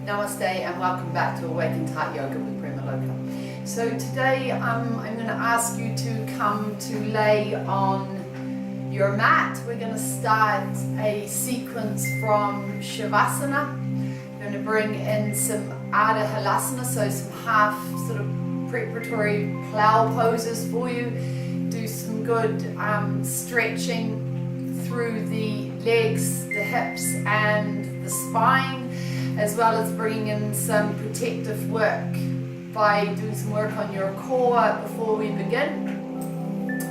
Namaste and welcome back to Awakened Heart Yoga with Premaloka. So today I'm going to ask you to come to lay on your mat. We're going to start a sequence from Shavasana. We're going to bring in some Ardha Halasana, so some half sort of preparatory plough poses for you. Do some good stretching through the legs, the hips and the spine, as well as bringing in some protective work by doing some work on your core before we begin,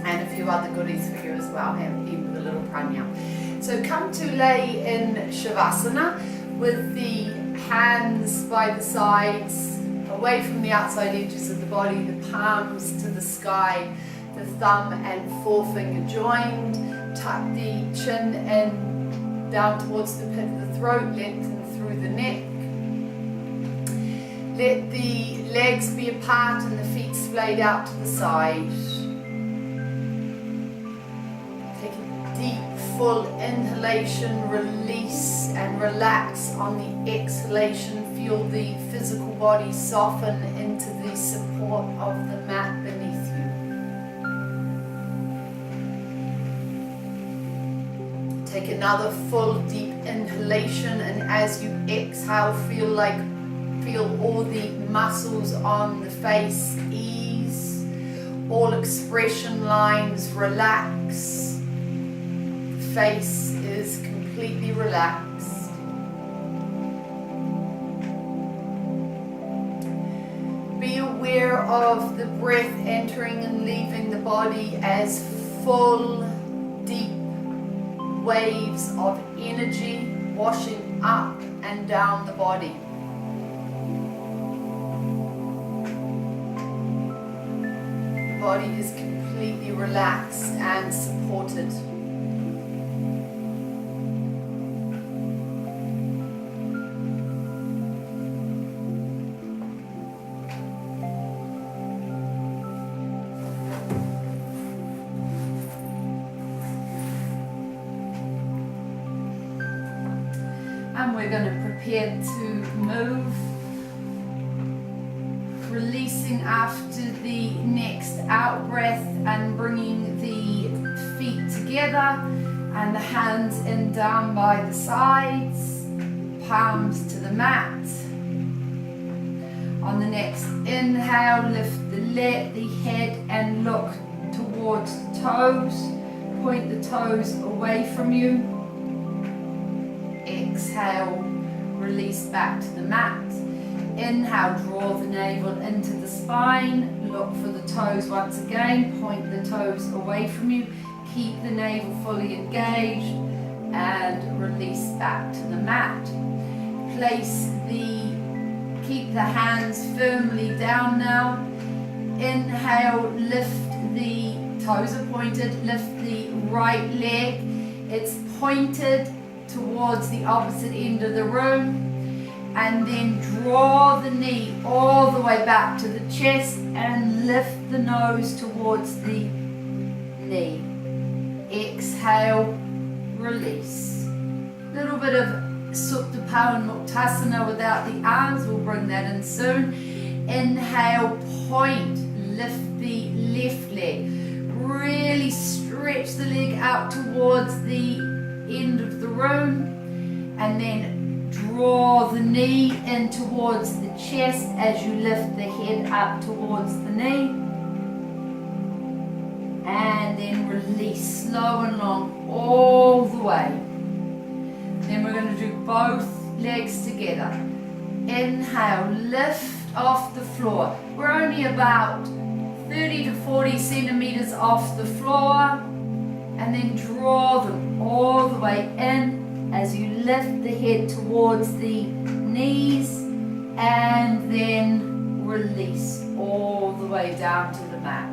and a few other goodies for you as well, and even with a little pranayama. So come to lay in Shavasana with the hands by the sides, away from the outside edges of the body, the palms to the sky, the thumb and forefinger joined. Tuck the chin in down towards the pit of the throat, lengthen through the neck. Let the legs be apart and the feet splayed out to the side. Take a deep, full inhalation, release and relax on the exhalation. Feel the physical body soften into the support of the mat beneath you. Take another full deep inhalation, and as you exhale, feel all the muscles on the face ease, all expression lines relax. The face is completely relaxed. Be aware of the breath entering and leaving the body as full, deep waves of energy washing up and down the body. The body is completely relaxed and supported. And we're going to prepare to move, releasing after the next out breath and bringing the feet together and the hands in down by the sides, palms to the mat. On the next inhale, lift the head and look towards the toes. Point the toes away from you. Exhale, release back to the mat. Inhale, draw the navel into the spine. Look for the toes once again. Point the toes away from you. Keep the navel fully engaged and release back to the mat. Keep the hands firmly down now. Inhale, lift the toes are pointed. Lift the right leg. It's pointed towards the opposite end of the room, and then draw the knee all the way back to the chest and lift the nose towards the knee. Exhale, release. Little bit of Supta Pau and Muktasana without the arms, we'll bring that in soon. Inhale, point, lift the left leg. Really stretch the leg out towards the end of the room, and then draw the knee in towards the chest as you lift the head up towards the knee, and then release slow and long all the way. Then we're going to do both legs together. Inhale, lift off the floor. We're only about 30 to 40 centimeters off the floor. And then draw them all the way in as you lift the head towards the knees, and then release all the way down to the mat.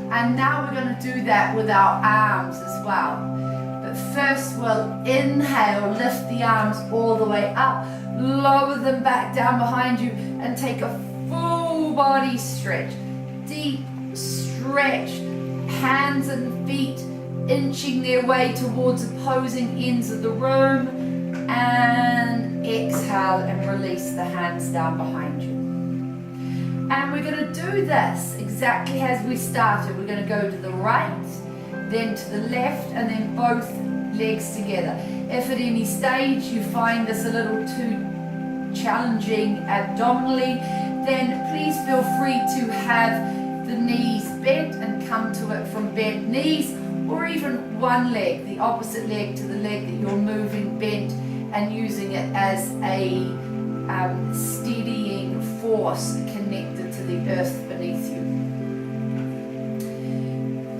And now we're going to do that with our arms as well. But first we'll inhale, lift the arms all the way up, lower them back down behind you, and take a full body stretch. Deep stretch. Hands and feet inching their way towards opposing ends of the room, and exhale. exhale and release the hands down behind you. And we're going to do this exactly as we started. We're going to go to the right, then to the left, and then both legs together. If at any stage you find this a little too challenging abdominally, then please feel free to have the knees bent and come to it from bent knees, or even one leg, the opposite leg to the leg that you're moving bent, and using it as a steadying force connected to the earth beneath you.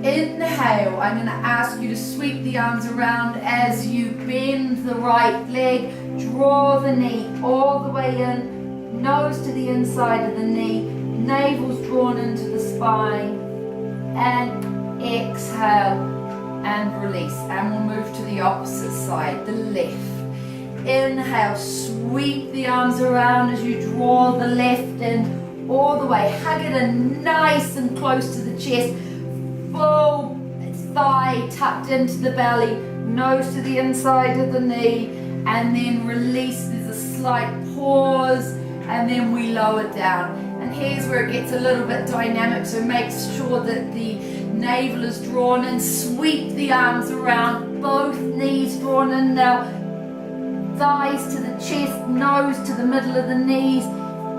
Inhale, I'm going to ask you to sweep the arms around as you bend the right leg, draw the knee all the way in, nose to the inside of the knee, navel's drawn into the spine, and exhale and release. And we'll move to the opposite side, the left. Inhale, sweep the arms around as you draw the left in all the way. Hug it in nice and close to the chest. Full thigh tucked into the belly, nose to the inside of the knee, and then release. There's a slight pause, and then we lower down. And here's where it gets a little bit dynamic, so make sure that the navel is drawn in. Sweep the arms around, both knees drawn in now. Thighs to the chest, nose to the middle of the knees.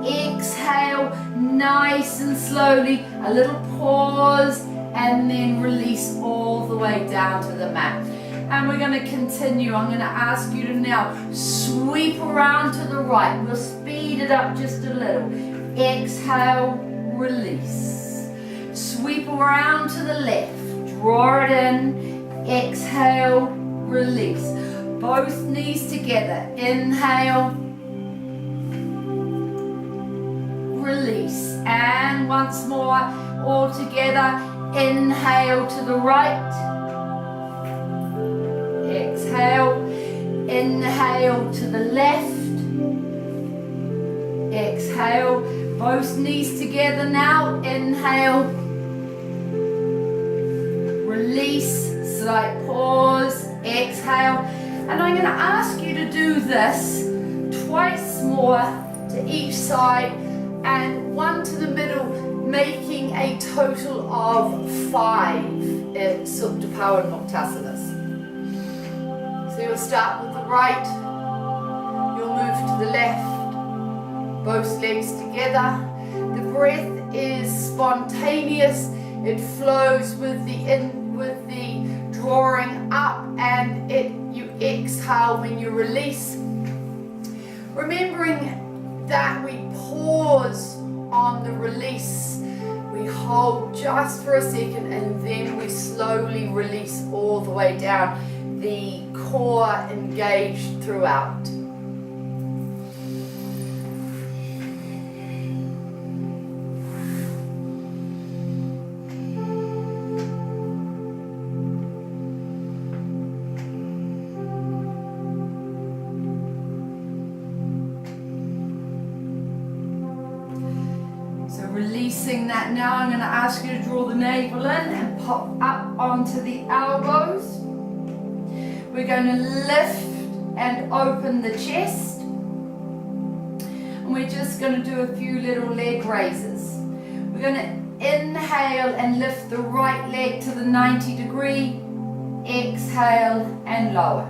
Exhale, nice and slowly, a little pause, and then release all the way down to the mat. And we're going to continue. I'm going to ask you to now sweep around to the right. We'll speed it up just a little. Exhale, release. Sweep around to the left. Draw it in. Exhale, release. Both knees together. Inhale. Release. And once more, all together. Inhale to the right. Exhale. Inhale to the left. Exhale. Both knees together now. Inhale. Release. Slight pause. Exhale. And I'm going to ask you to do this twice more to each side and one to the middle, making a total of 5 in Supta Power Muktasanas. So you'll start with the right, you'll move to the left, both legs together. The breath is spontaneous, it flows with the drawing up, and you exhale when you release. Remembering that we pause on the release. We hold just for a second and then we slowly release all the way down. The core engaged throughout. Releasing that now, I'm going to ask you to draw the navel in and pop up onto the elbows. We're going to lift and open the chest. And we're just going to do a few little leg raises. We're going to inhale and lift the right leg to the 90 degree. Exhale and lower.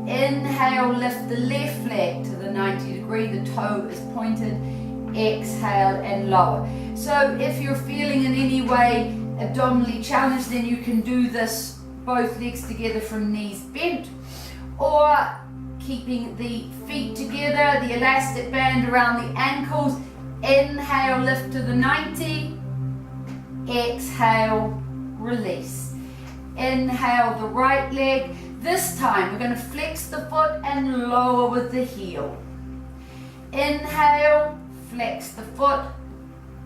Inhale, lift the left leg to the 90 degree. The toe is pointed. Exhale and lower. So if you're feeling in any way abdominally challenged, then you can do this both legs together from knees bent, or keeping the feet together, the elastic band around the ankles. Inhale, lift to the 90. Exhale, release. Inhale the right leg. This time we're going to flex the foot and lower with the heel. Inhale, flex the foot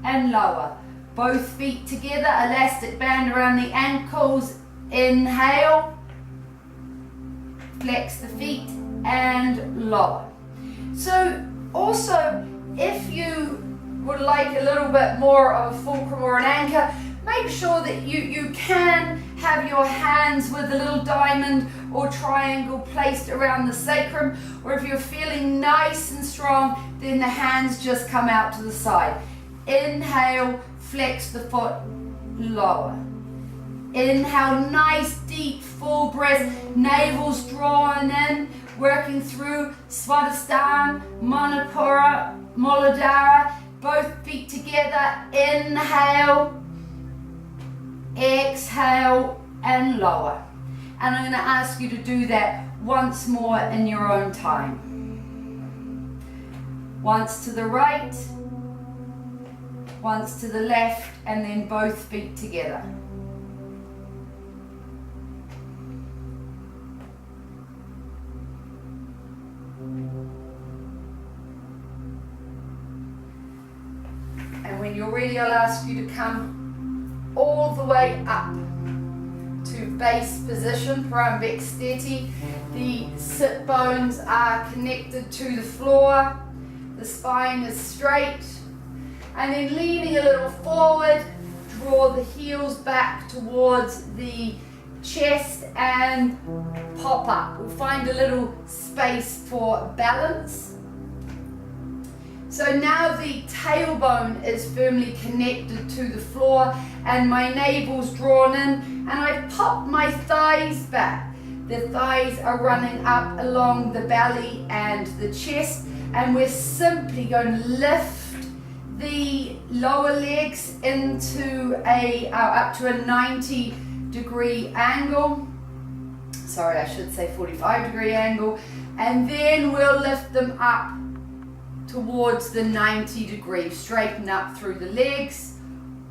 and lower. Both feet together, elastic band around the ankles. Inhale, flex the feet and lower. So also, if you would like a little bit more of a fulcrum or an anchor, make sure that you can have your hands with a little diamond or triangle placed around the sacrum, or if you're feeling nice and strong, then the hands just come out to the side. Inhale, flex the foot, lower. Inhale, nice deep full breath, navel's drawn in, working through Svadhisthana, Manipura, Muladhara, both feet together. Inhale, exhale, and lower. And I'm going to ask you to do that once more in your own time. Once to the right, once to the left, and then both feet together. And when you're ready, I'll ask you to come all the way up to base position, Prambhak Sthiti. The sit bones are connected to the floor. The spine is straight. And then leaning a little forward, draw the heels back towards the chest and pop up. We'll find a little space for balance. So now the tailbone is firmly connected to the floor and my navel's drawn in, and I pop my thighs back. The thighs are running up along the belly and the chest, and we're simply going to lift the lower legs into up to a 90-degree angle. Sorry, I should say 45-degree angle. And then we'll lift them up towards the 90-degree. Straighten up through the legs,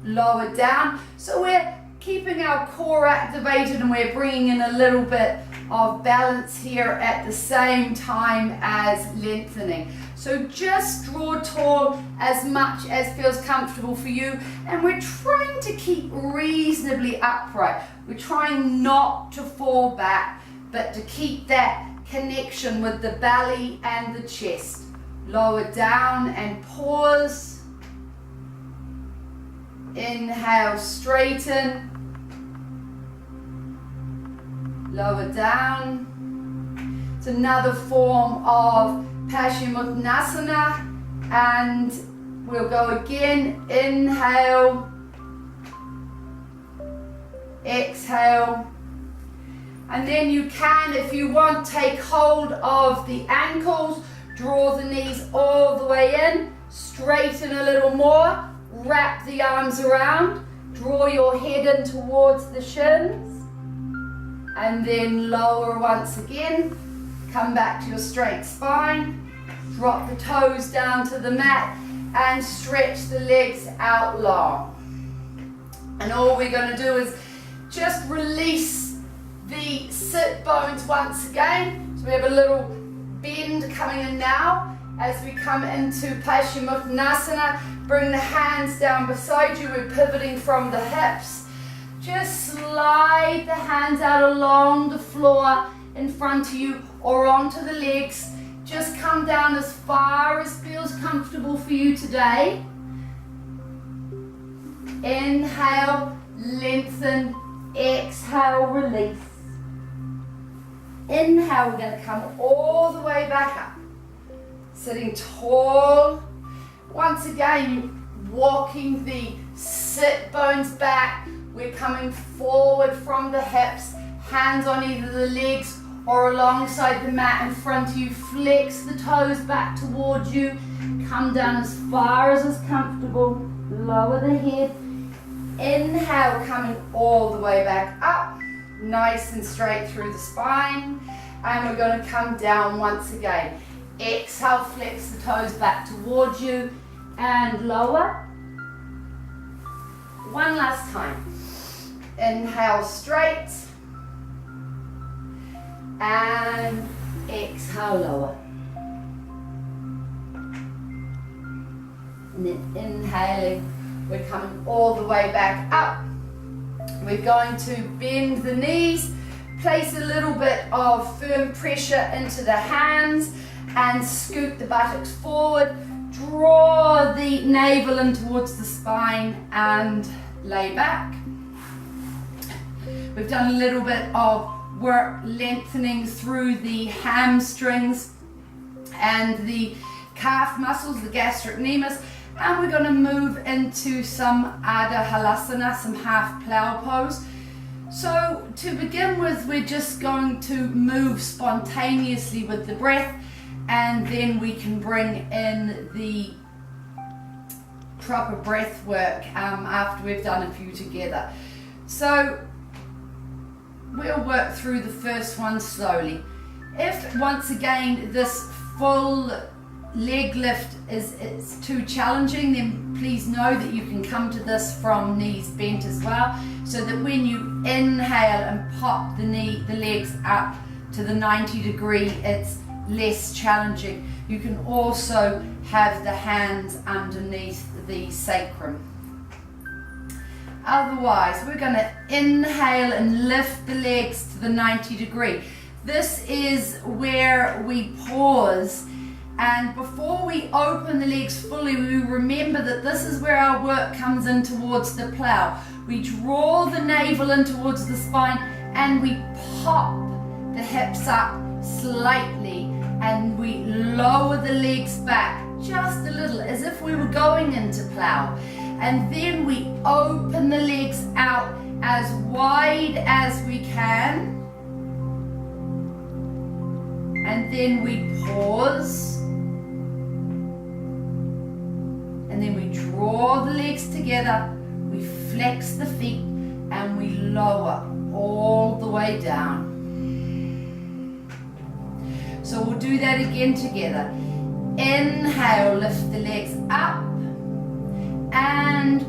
lower down. So we're keeping our core activated and we're bringing in a little bit of balance here at the same time as lengthening. So just draw tall as much as feels comfortable for you, and we're trying to keep reasonably upright. We're trying not to fall back, but to keep that connection with the belly and the chest. Lower down and pause. Inhale, straighten. Lower down. It's another form of Paschimottanasana, and we'll go again. Inhale, exhale, and then you can, if you want, take hold of the ankles, draw the knees all the way in, straighten a little more, wrap the arms around, draw your head in towards the shins, and then lower once again. Come back to your straight spine, drop the toes down to the mat and stretch the legs out long. And all we're going to do is just release the sit bones once again. So we have a little bend coming in now. As we come into Paschimottanasana, bring the hands down beside you. We're pivoting from the hips. Just slide the hands out along the floor in front of you or onto the legs. Just come down as far as feels comfortable for you today. Inhale, lengthen, exhale, release. Inhale, we're going to come all the way back up. Sitting tall. Once again, walking the sit bones back. We're coming forward from the hips, hands on either the legs or alongside the mat in front of you. Flex the toes back towards you. Come down as far as is comfortable. Lower the head. Inhale, coming all the way back up. Nice and straight through the spine. And we're going to come down once again. Exhale, flex the toes back towards you and lower. One last time. Inhale, straight. And exhale, lower. And then inhaling, we're coming all the way back up. We're going to bend the knees, place a little bit of firm pressure into the hands and scoot the buttocks forward. Draw the navel in towards the spine and lay back. We've done a little bit of work lengthening through the hamstrings and the calf muscles, the gastrocnemius, and we're going to move into some Adha Halasana, some half plough pose. So to begin with, we're just going to move spontaneously with the breath, and then we can bring in the proper breath work after we've done a few together. So we'll work through the first one slowly. If once again this full leg lift is too challenging, then please know that you can come to this from knees bent as well, so that when you inhale and pop the legs up to the 90-degree, it's less challenging. You can also have the hands underneath the sacrum. Otherwise, we're going to inhale and lift the legs to the 90-degree. This is where we pause, and before we open the legs fully, we remember that this is where our work comes in towards the plough. We draw the navel in towards the spine, and we pop the hips up slightly, and we lower the legs back just a little, as if we were going into plough. And then we open the legs out as wide as we can. And then we pause. And then we draw the legs together. We flex the feet and we lower all the way down. So we'll do that again together. Inhale, lift the legs up and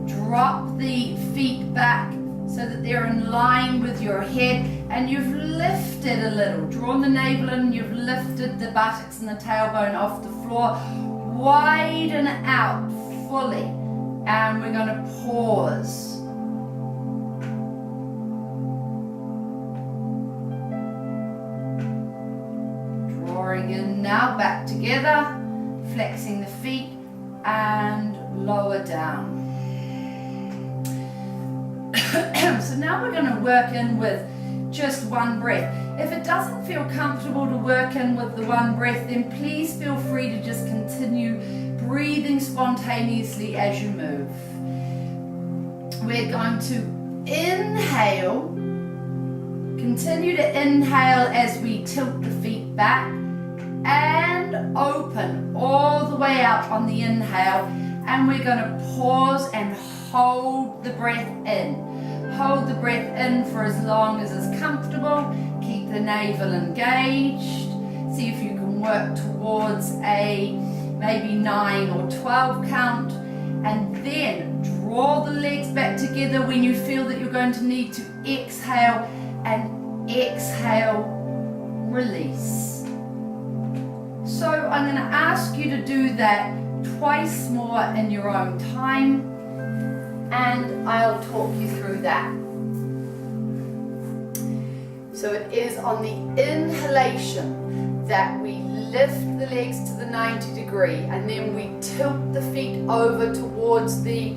drop the feet back so that they're in line with your head, and you've lifted a little, drawn the navel in, you've lifted the buttocks and the tailbone off the floor. Widen out fully, and we're going to pause. Drawing in now, back together, flexing the feet and lower down. So now we're going to work in with just one breath. If it doesn't feel comfortable to work in with the one breath, then please feel free to just continue breathing spontaneously as you move. We're going to inhale, continue to inhale as we tilt the feet back and open all the way out on the inhale, and we're going to pause and hold the breath in. Hold the breath in for as long as is comfortable. Keep the navel engaged. See if you can work towards a maybe 9 or 12 count, and then draw the legs back together when you feel that you're going to need to exhale, and exhale, release. So I'm going to ask you to do that twice more in your own time, and I'll talk you through that. So it is on the inhalation that we lift the legs to the 90-degree, and then we tilt the feet over towards the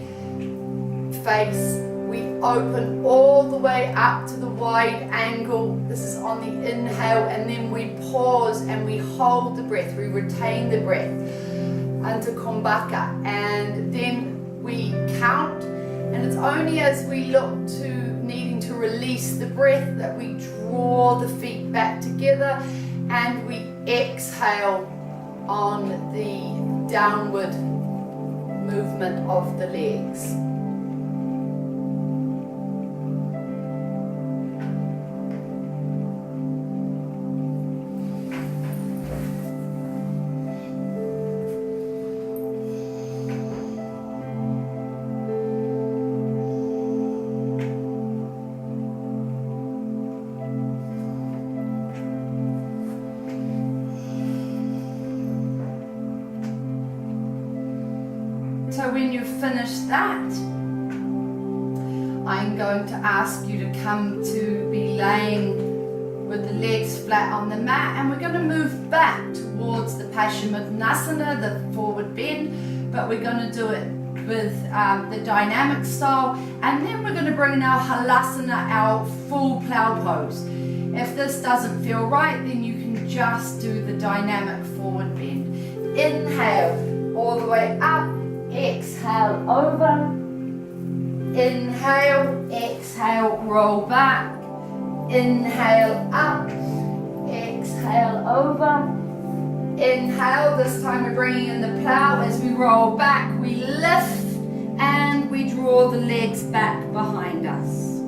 face. We open all the way up to the wide angle. This is on the inhale, and then we pause and we hold the breath. We retain the breath until Kumbhaka, and then we count. And it's only as we look to needing to release the breath that we draw the feet back together, and we exhale on the downward movement of the legs. So when you've finished that, I'm going to ask you to come to be laying with the legs flat on the mat, and we're going to move back towards the Paschimottanasana, the forward bend, but we're going to do it with the dynamic style, and then we're going to bring in our Halasana, our full plough pose. If this doesn't feel right, then you can just do the dynamic forward bend. Inhale, all the way up, exhale over. Inhale, exhale, roll back. Inhale up, exhale over. Inhale, this time we're bringing in the plough. As we roll back, we lift and we draw the legs back behind us.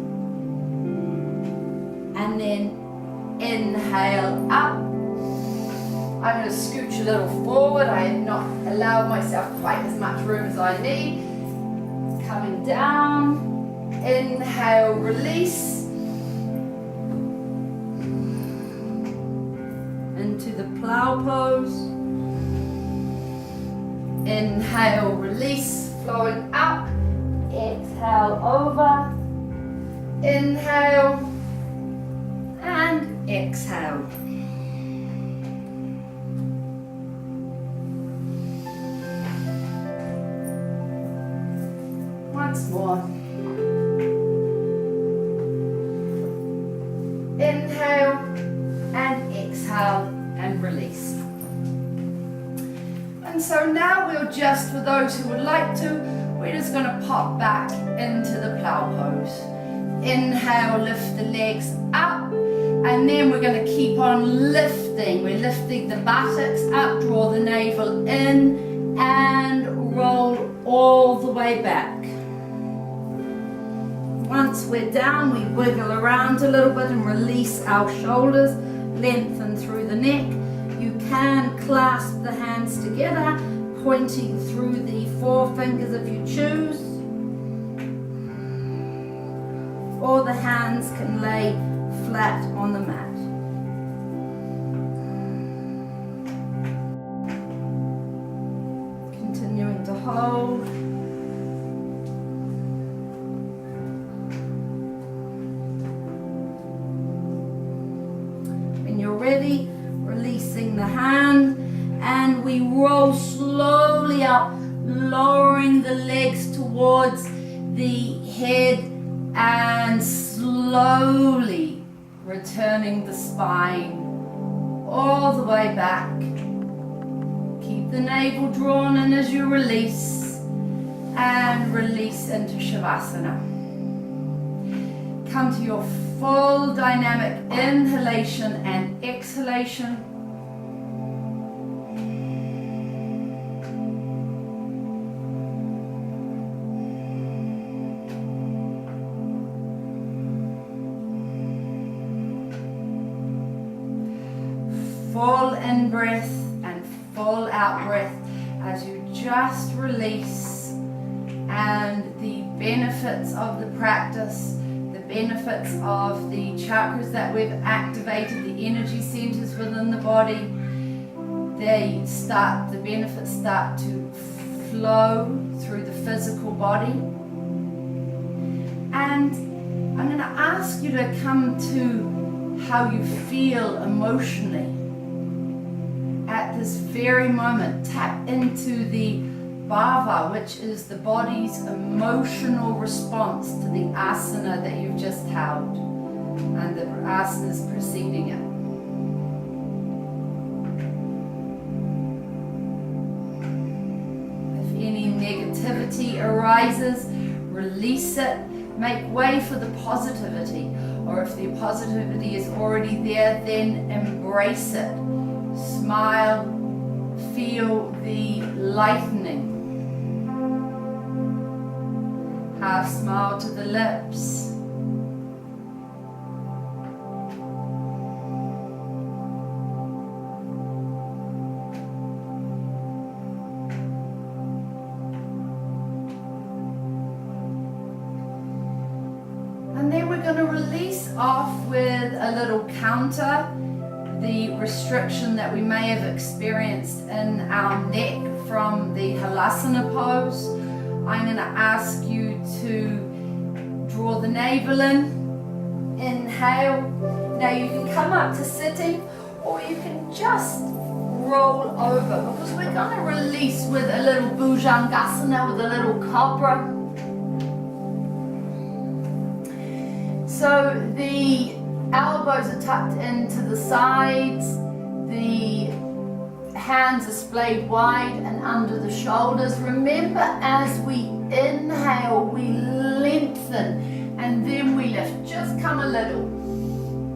And then inhale up. I'm going to scooch a little forward. I have not allowed myself quite as much room as I need. Coming down. Inhale, release. Into the plough pose. Inhale, release, flowing up. Exhale, over. Inhale and exhale. Once more. Inhale and exhale and release. And so now we'll just, for those who would like to, we're just going to pop back into the plough pose. Inhale, lift the legs up, and then we're going to keep on lifting. We're lifting the buttocks up, draw the navel in, and roll all the way back. Once we're down, we wiggle around a little bit and release our shoulders, lengthen through the neck. You can clasp the hands together, pointing through the forefingers if you choose. Or the hands can lay flat on the mat. Continuing to hold. When you're ready, releasing the hand, and we roll slowly up, lowering the legs towards the head and slowly returning the spine all the way back. Keep the navel drawn in as you release, and release into Shavasana. Come to your full dynamic inhalation and exhalation. Full in breath and full out breath as you just release, and the benefits of the practice, the benefits of the chakras that we've activated, the energy centers within the body, the benefits start to flow through the physical body. And I'm going to ask you to come to how you feel emotionally at this very moment. Tap into the bhava, which is the body's emotional response to the asana that you've just held and the asanas preceding it. If any negativity arises, release it. Make way for the positivity, or if the positivity is already there, then embrace it. Smile, feel the lightening. Half smile to the lips. And then we're going to release off with a little counter. The restriction that we may have experienced in our neck from the Halasana pose. I'm going to ask you to draw the navel in, inhale. Now you can come up to sitting, or you can just roll over, because we're going to release with a little Bhujangasana, with a little cobra. So the Elbows are tucked into the sides. The hands are splayed wide and under the shoulders. Remember, as we inhale, we lengthen and then we lift. Just come a little.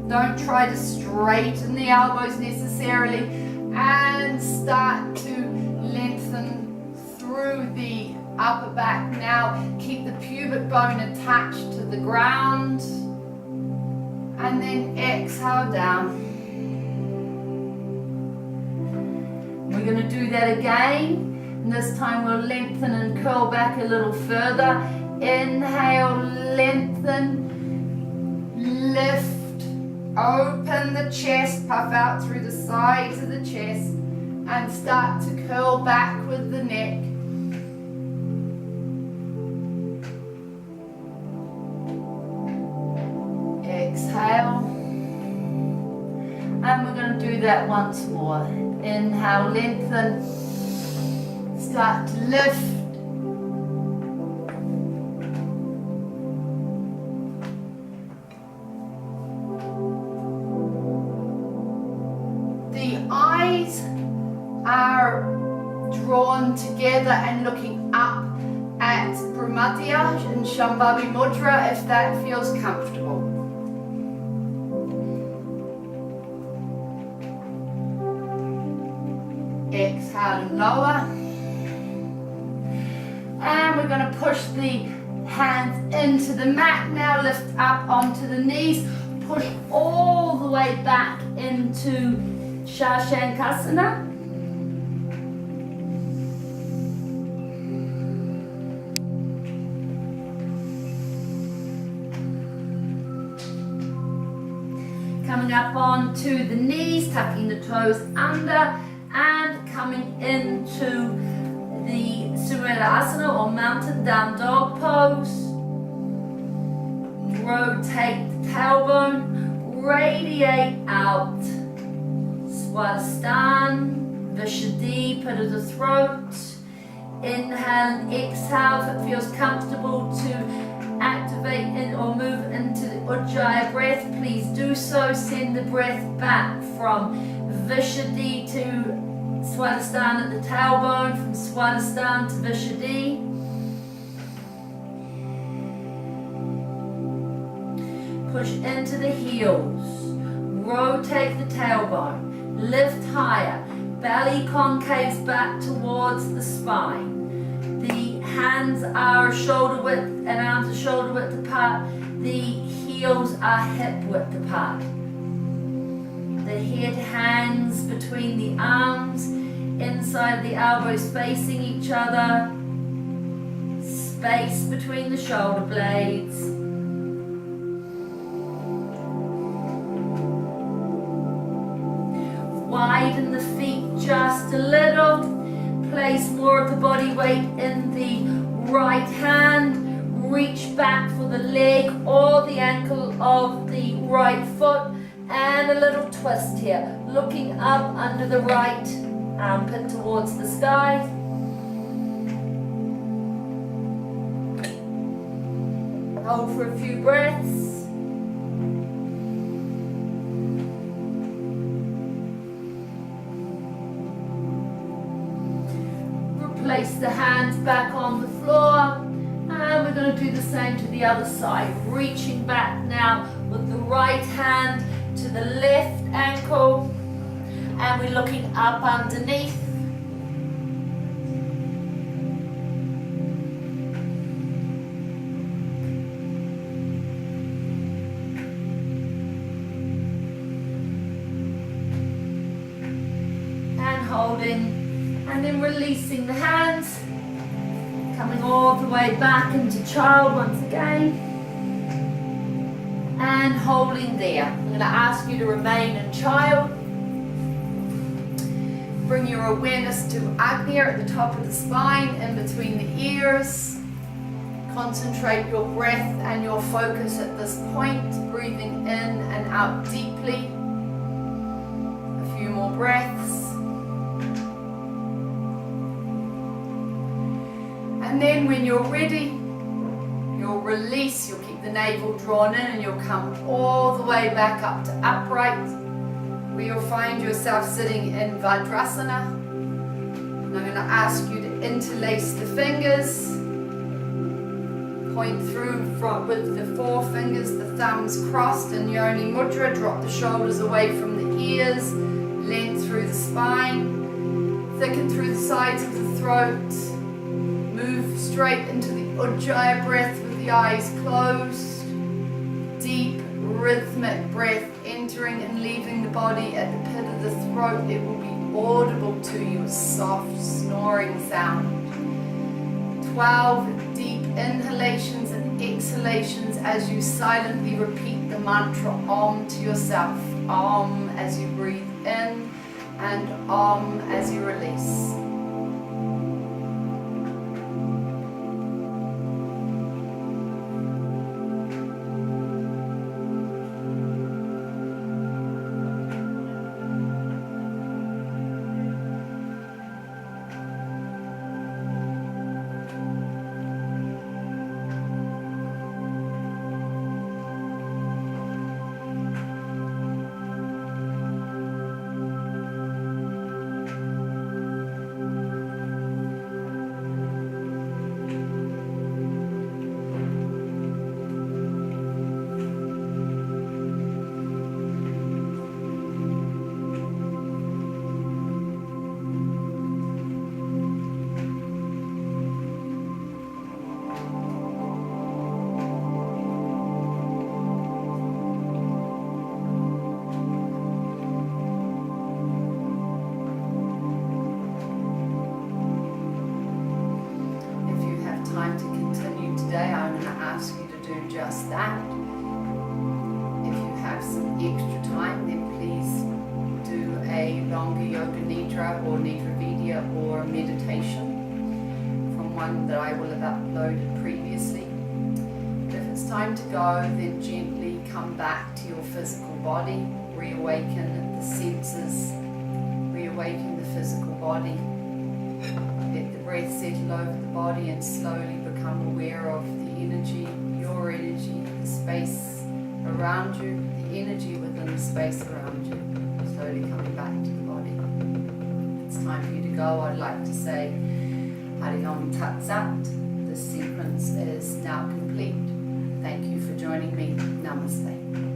Don't try to straighten the elbows necessarily, and start to lengthen through the upper back. Now keep the pubic bone attached to the ground, and then exhale down. We're going to do that again, and this time we'll lengthen and curl back a little further. Inhale, lengthen, lift, open the chest, puff out through the sides of the chest, and start to curl back with the neck. Exhale, and we're going to do that once more. Inhale, lengthen, start to lift, the eyes are drawn together and looking up at Brahmadya and Shambhavi Mudra if that feels comfortable. Exhale and lower. And we're going to push the hands into the mat. Now lift up onto the knees. Push all the way back into Shashankasana. Coming up onto the knees, tucking the toes under, and coming into the Halasana or mountain down dog pose. Rotate the tailbone, radiate out. Swadhisthana, Vishuddhi, put at the throat. Inhale and exhale. If it feels comfortable to activate in or move into the Ujjayi breath, please do so. Send the breath back from Vishuddhi to Swadhisthana at the tailbone, from Swadhisthana to Vishuddhi. Push into the heels, rotate the tailbone, lift higher, belly concaves back towards the spine. The hands are shoulder width and arms are shoulder width apart. The heels are hip width apart. The head hangs between the arms, inside the elbows facing each other. Space between the shoulder blades. Widen the feet just a little. Place more of the body weight in the right hand. Reach back for the leg or the ankle of the right foot. And a little twist here. Looking up under the right armpit towards the sky. Hold for a few breaths. Place the hands back on the floor, and we're going to do the same to the other side. Reaching back now with the right hand to the left ankle, and we're looking up underneath. And holding. And then releasing the hands, coming all the way back into child once again, and holding there. I'm going to ask you to remain in child. Bring your awareness to Agnya at the top of the spine, in between the ears. Concentrate your breath and your focus at this point, breathing in and out deeply. A few more breaths. And then when you're ready release, you'll keep the navel drawn in and you'll come all the way back up to upright, where you'll find yourself sitting in Vajrasana. And I'm going to ask you to interlace the fingers, point through with the forefingers, the thumbs crossed in Yoni Mudra, drop the shoulders away from the ears, length through the spine, thicken through the sides of the throat, move straight into the Ujjayi breath with the eyes closed, deep rhythmic breath entering and leaving the body at the pit of the throat. It will be audible to you, a soft snoring sound. 12 deep inhalations and exhalations as you silently repeat the mantra Om to yourself. Om as you breathe in and Om as you release. Just that. If you have some extra time, then please do a longer yoga nidra or nidra vidya or meditation from one that I will have uploaded previously. But if it's time to go, then gently come back to your physical body, reawaken the senses, reawaken the physical body. Let the breath settle over the body and slowly become aware of the energy, your energy, the space around you, the energy within the space around you, slowly coming back to the body. If it's time for you to go, I'd like to say Hari Om Tat Sat. This sequence is now complete. Thank you for joining me. Namaste.